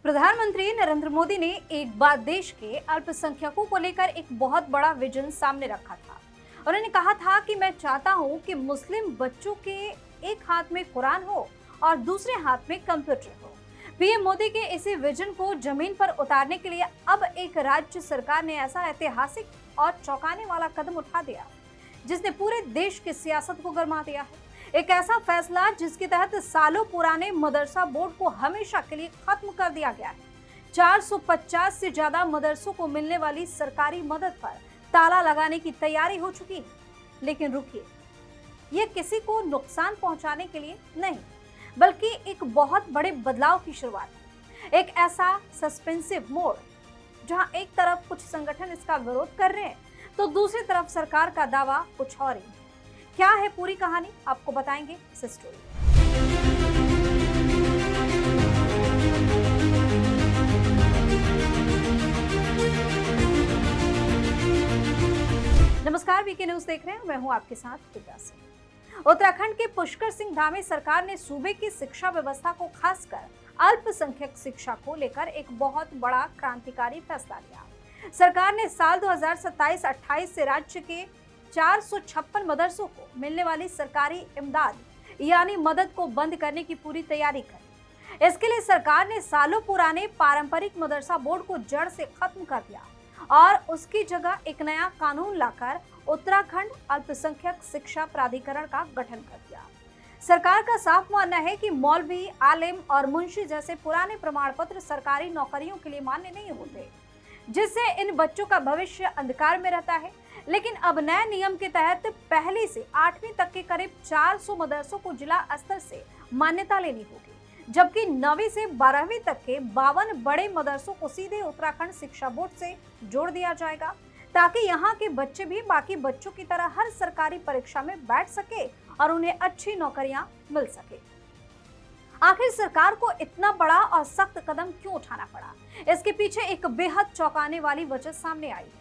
प्रधानमंत्री नरेंद्र मोदी ने एक बार देश के अल्पसंख्यकों को लेकर एक बहुत बड़ा विजन सामने रखा था। उन्होंने कहा था कि मैं चाहता हूं कि मुस्लिम बच्चों के एक हाथ में कुरान हो और दूसरे हाथ में कंप्यूटर हो। पीएम मोदी के इसी विजन को जमीन पर उतारने के लिए अब एक राज्य सरकार ने ऐसा ऐतिहासिक और चौंकाने वाला कदम उठा दिया जिसने पूरे देश की सियासत को गरमा दिया है। एक ऐसा फैसला जिसके तहत सालों पुराने मदरसा बोर्ड को हमेशा के लिए खत्म कर दिया गया है। 450 से ज्यादा मदरसों को मिलने वाली सरकारी मदद पर ताला लगाने की तैयारी हो चुकी है। लेकिन रुकिए, यह किसी को नुकसान पहुंचाने के लिए नहीं, बल्कि एक बहुत बड़े बदलाव की शुरुआत है। एक ऐसा सस्पेंसिव मोड़ जहां एक तरफ कुछ संगठन इसका विरोध कर रहे हैं तो दूसरी तरफ सरकार का दावा कुछ और ही। क्या है पूरी कहानी, आपको बताएंगे इस स्टोरी में। नमस्कार, वीके न्यूज देख रहे हैं, मैं हूं आपके साथ दिव्या सिंह। उत्तराखंड के पुष्कर सिंह धामी सरकार ने सूबे की शिक्षा व्यवस्था को खासकर अल्पसंख्यक शिक्षा को लेकर एक बहुत बड़ा क्रांतिकारी फैसला लिया। सरकार ने साल 2027-28 से राज्य के 456 मदरसों को मिलने वाली सरकारी इमदाद यानी मदद को बंद करने की पूरी तैयारी करी। इसके लिए सरकार ने सालों पुराने पारंपरिक मदरसा बोर्ड को जड़ से खत्म कर दिया और उसकी जगह एक नया कानून लाकर उत्तराखंड अल्पसंख्यक शिक्षा प्राधिकरण का गठन कर दिया। सरकार का साफ मानना है कि मौलवी, आलिम और मुंशी जैसे पुराने प्रमाण पत्र सरकारी नौकरियों के लिए मान्य नहीं होते, जिससे इन बच्चों का भविष्य अंधकार में रहता है। लेकिन अब नए नियम के तहत पहली से 8वीं तक के करीब 400 मदरसों को जिला स्तर से मान्यता लेनी होगी, जबकि 9वीं से 12वीं तक के 52 बड़े मदरसों को सीधे उत्तराखंड शिक्षा बोर्ड से जोड़ दिया जाएगा, ताकि यहाँ के बच्चे भी बाकी बच्चों की तरह हर सरकारी परीक्षा में बैठ सके और उन्हें अच्छी नौकरियां मिल सके। आखिर सरकार को इतना बड़ा और सख्त कदम क्यों उठाना पड़ा? इसके पीछे एक बेहद चौंकाने वाली वजह सामने आई।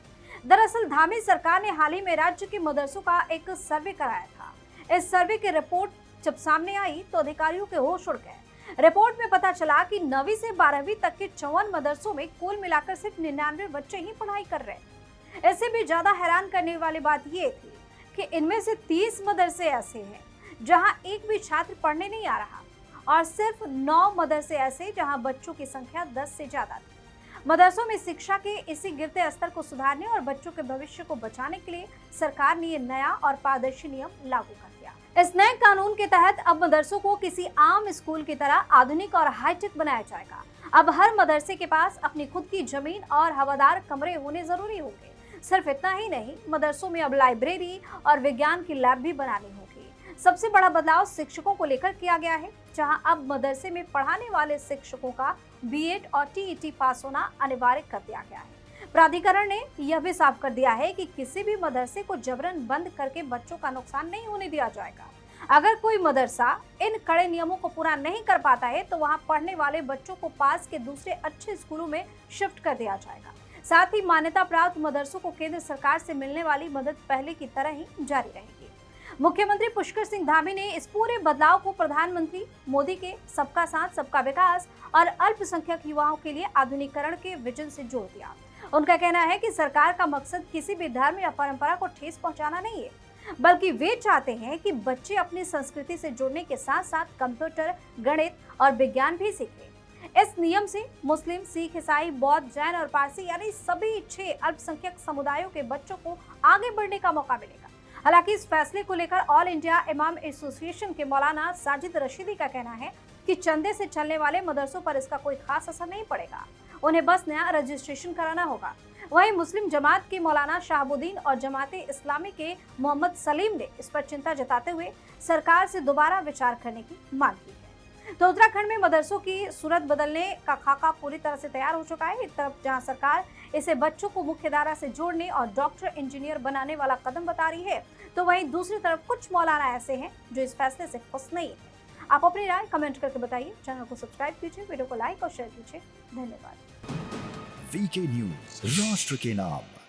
दरअसल धामी सरकार ने हाल ही में राज्य के मदरसों का एक सर्वे कराया था। इस सर्वे की रिपोर्ट जब सामने आई तो अधिकारियों के होश उड़ गए। रिपोर्ट में पता चला कि 9वीं से 12वीं तक के 54 मदरसों में कुल मिलाकर सिर्फ 99 बच्चे ही पढ़ाई कर रहे हैं। इससे भी ज्यादा हैरान करने वाली बात यह थी कि इनमें से 30 मदरसे ऐसे हैं जहां एक भी छात्र पढ़ने नहीं आ रहा और सिर्फ 9 मदरसे ऐसे जहां बच्चों की संख्या 10 से ज्यादा थी। मदरसों में शिक्षा के इसी गिरते स्तर को सुधारने और बच्चों के भविष्य को बचाने के लिए सरकार ने ये नया और पारदर्शी नियम लागू कर दिया। इस नए कानून के तहत अब मदरसों को किसी आम स्कूल की तरह आधुनिक और हाईटेक बनाया जाएगा। अब हर मदरसे के पास अपनी खुद की जमीन और हवादार कमरे होने जरूरी होंगे। सिर्फ इतना ही नहीं, मदरसों में अब लाइब्रेरी और विज्ञान की लैब भी बनानी होगी। सबसे बड़ा बदलाव शिक्षकों को लेकर किया गया है, जहां अब मदरसे में पढ़ाने वाले शिक्षकों का बीएड और टीईटी पास होना अनिवार्य कर दिया गया है। प्राधिकरण ने यह भी साफ कर दिया है कि किसी भी मदरसे को जबरन बंद करके बच्चों का नुकसान नहीं होने दिया जाएगा। अगर कोई मदरसा इन कड़े नियमों को पूरा नहीं कर पाता है तो वहां पढ़ने वाले बच्चों को पास के दूसरे अच्छे स्कूलों में शिफ्ट कर दिया जाएगा। साथ ही मान्यता प्राप्त मदरसों को केंद्र सरकार से मिलने वाली मदद पहले की तरह ही जारी रहेगी। मुख्यमंत्री पुष्कर सिंह धामी ने इस पूरे बदलाव को प्रधानमंत्री मोदी के सबका साथ सबका विकास और अल्पसंख्यक युवाओं के लिए आधुनिकीकरण के विजन से जोड़ दिया। उनका कहना है कि सरकार का मकसद किसी भी धर्म या परंपरा को ठेस पहुंचाना नहीं है, बल्कि वे चाहते हैं कि बच्चे अपनी संस्कृति से जुड़ने के साथ साथ कंप्यूटर, गणित और विज्ञान भी सीखें। इस नियम से मुस्लिम, सिख, ईसाई, बौद्ध, जैन और पारसी यानी सभी 6 अल्पसंख्यक समुदायों के बच्चों को आगे बढ़ने का मौका मिलेगा। हालांकि इस फैसले को लेकर ऑल इंडिया इमाम एसोसिएशन के मौलाना साजिद रशीदी का कहना है कि चंदे से चलने वाले मदरसों पर इसका कोई खास असर नहीं पड़ेगा, उन्हें बस नया रजिस्ट्रेशन कराना होगा। वहीं मुस्लिम जमात के मौलाना शाहबुद्दीन और जमाते इस्लामी के मोहम्मद सलीम ने इस पर चिंता जताते हुए सरकार से दोबारा विचार करने की मांग की है। तो उत्तराखंड में मदरसों की सूरत बदलने का खाका पूरी तरह से तैयार हो चुका है। एक तरफ जहां सरकार इसे बच्चों को मुख्यधारा से जोड़ने और डॉक्टर, इंजीनियर बनाने वाला कदम बता रही है, तो वहीं दूसरी तरफ कुछ मौलाना ऐसे हैं जो इस फैसले से खुश नहीं है। आप अपनी राय कमेंट करके बताइए। चैनल को सब्सक्राइब कीजिए, वीडियो को लाइक और शेयर कीजिए। धन्यवाद। वीके न्यूज, राष्ट्र के नाम।